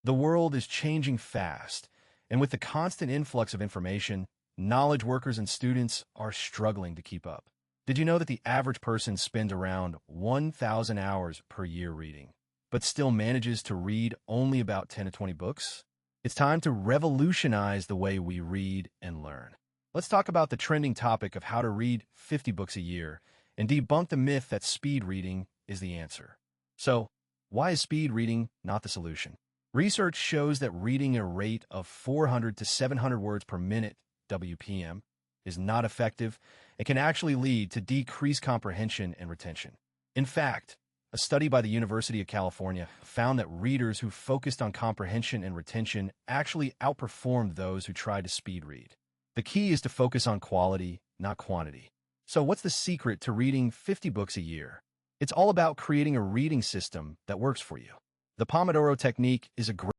The world is changing fast, and with the constant influx of information, knowledge workers and students are struggling to keep up. Did you know that the average person spends around 1,000 hours per year reading, but still manages to read only about 10 to 20 books? It's time to revolutionize the way we read and learn. Let's talk about the trending topic of how to read 50 books a year and debunk the myth that speed reading is the answer. So, why is speed reading not the solution? Research shows that reading a rate of 400 to 700 words per minute, WPM, is not effective and can actually lead to decreased comprehension and retention. In fact, a study by the University of California found that readers who focused on comprehension and retention actually outperformed those who tried to speed read. The key is to focus on quality, not quantity. So what's the secret to reading 50 books a year? It's all about creating a reading system that works for you. The Pomodoro technique is a great